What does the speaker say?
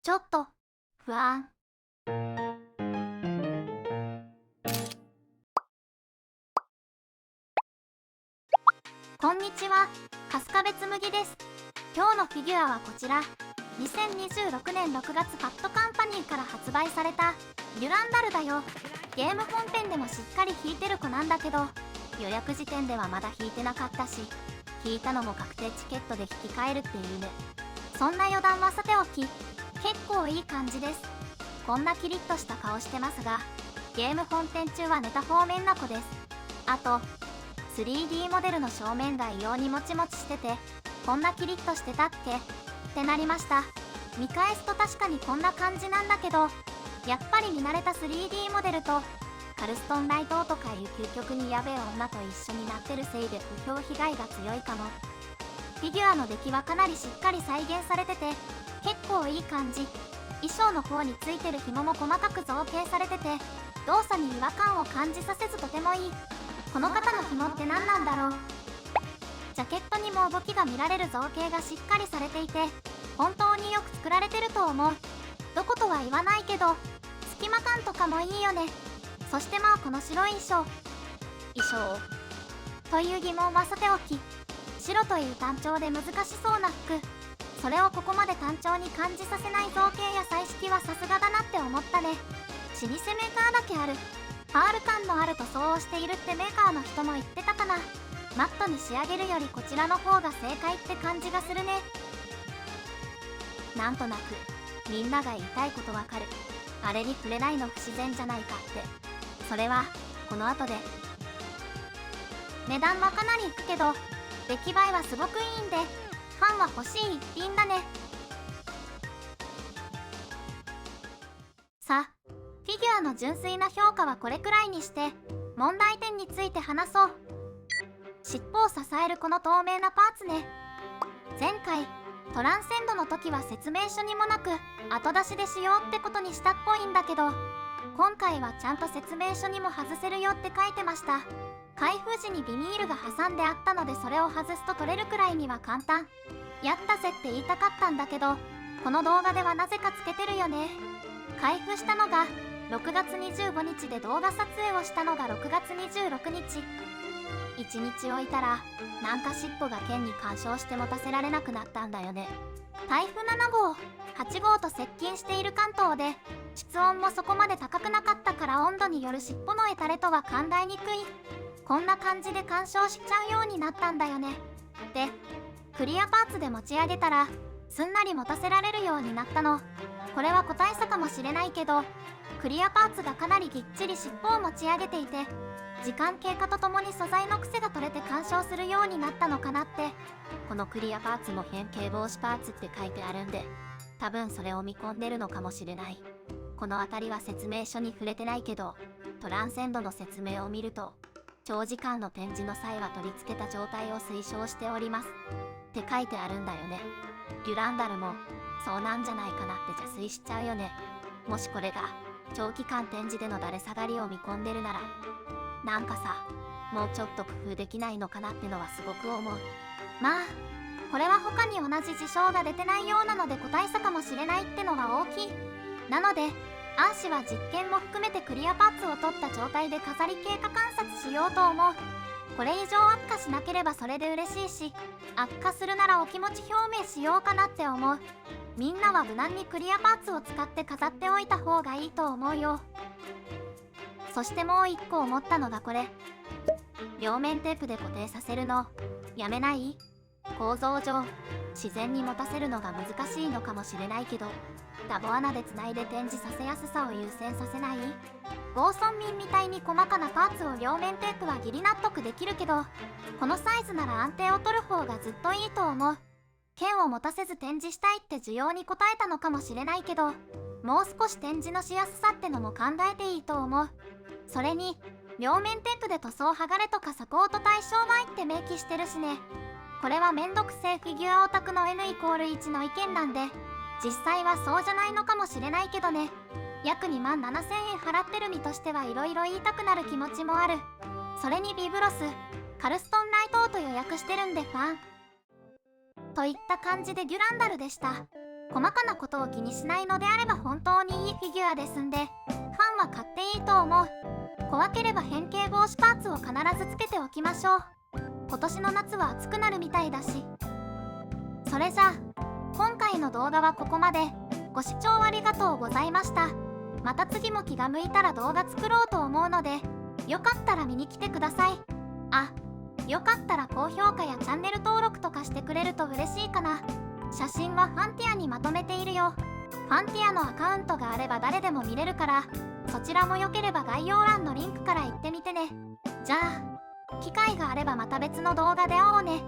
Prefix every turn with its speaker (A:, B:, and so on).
A: ちょっと不安。こんにちは、春日部つむぎです。今日のフィギュアはこちら。2026年6月ファットカンパニーから発売されたデュランダルだよ。ゲーム本編でもしっかり引いてる子なんだけど、予約時点ではまだ引いてなかったし、引いたのも確定チケットで引き換えるっていうね。そんな余談はさておき、結構いい感じです。こんなキリッとした顔してますが、ゲーム本編中はネタ方面な子です。あと 3D モデルの正面が異様にもちもちしてて、こんなキリッとしてたっけってなりました。見返すと確かにこんな感じなんだけど、やっぱり見慣れた 3D モデルとカルストンライトとかいう究極にヤベえ女と一緒になってるせいで不評被害が強いかも。フィギュアの出来はかなりしっかり再現されてて結構いい感じ。衣装の方についてる紐も細かく造形されてて、動作に違和感を感じさせずとてもいい。この方の紐って何なんだろう。ジャケットにも動きが見られる造形がしっかりされていて、本当によく作られてると思う。どことは言わないけど隙間感とかもいいよね。そしてまあこの白い衣装という疑問はさておき、白という単調で難しそうな服、それをここまで単調に感じさせない造形や彩色はさすがだなって思ったね。老舗メーカーだけある、パール感のある塗装をしているってメーカーの人も言ってたかな。マットに仕上げるよりこちらの方が正解って感じがするね。なんとなくみんなが言いたいことわかる。あれに触れないの不自然じゃないかって。それはこの後で。値段もかなりいくけど出来栄えはすごくいいんで、ファンは欲しい一品だね。さあ、フィギュアの純粋な評価はこれくらいにして、問題点について話そう。尻尾を支えるこの透明なパーツね。前回トランセンドの時は説明書にもなく後出しでしようってことにしたっぽいんだけど、今回はちゃんと説明書にも外せるよって書いてました。開封時にビニールが挟んであったので、それを外すと取れるくらいには簡単。やったぜって言いたかったんだけど、この動画ではなぜかつけてるよね。開封したのが6月25日で動画撮影をしたのが6月26日。1日置いたらなんか尻尾が剣に干渉して持たせられなくなったんだよね。台風7号、8号と接近している関東で室温もそこまで高くなかったから、温度による尻尾のエタレとは考えにくい。こんな感じで干渉しちゃうようになったんだよね。で、クリアパーツで持ち上げたらすんなり持たせられるようになったの。これは個体差かもしれないけど、クリアパーツがかなりぎっちり尻尾を持ち上げていて、時間経過とともに素材の癖が取れて干渉するようになったのかなって。このクリアパーツも変形防止パーツって書いてあるんで、多分それを見込んでるのかもしれない。この辺りは説明書に触れてないけど、トランセンドの説明を見ると、長時間の展示の際は取り付けた状態を推奨しておりますって書いてあるんだよね。デュランダルもそうなんじゃないかなって邪推しちゃうよね。もしこれが長期間展示でのだれ下がりを見込んでるなら、なんかさ、もうちょっと工夫できないのかなってのはすごく思う。まあこれは他に同じ事象が出てないようなので個体差かもしれないってのが大きい。なのでアーシは実験も含めてクリアパーツを取った状態で飾り経過観察しようと思う。これ以上悪化しなければそれで嬉しいし、悪化するならお気持ち表明しようかなって思う。みんなは無難にクリアパーツを使って飾っておいた方がいいと思うよ。そしてもう一個思ったのがこれ。両面テープで固定させるのやめない？構造上自然に持たせるのが難しいのかもしれないけど、ダボ穴でつないで展示させやすさを優先させない？ゴーソンミンみたいに細かなパーツを両面テープはギリ納得できるけど、このサイズなら安定を取る方がずっといいと思う。剣を持たせず展示したいって需要に応えたのかもしれないけど、もう少し展示のしやすさってのも考えていいと思う。それに両面テープで塗装剥がれとかサポート対象外って明記してるしね。これはめんどくせえフィギュアオタクの N=1 の意見なんで、実際はそうじゃないのかもしれないけどね。約2万7000円払ってる身としてはいろいろ言いたくなる気持ちもある。それにビブロス、カルストンライトと予約してるんでファン。といった感じでデュランダルでした。細かなことを気にしないのであれば本当にいいフィギュアですんで、ファンは買っていいと思う。怖ければ変形防止パーツを必ずつけておきましょう。今年の夏は暑くなるみたいだし。それじゃあ今回の動画はここまで。ご視聴ありがとうございました。また次も気が向いたら動画作ろうと思うので、よかったら見に来てください。あ、よかったら高評価やチャンネル登録とかしてくれると嬉しいかな。写真はファンティアにまとめているよ。ファンティアのアカウントがあれば誰でも見れるから、そちらもよければ概要欄のリンクから行ってみてね。じゃあ機会があればまた別の動画で会おうね。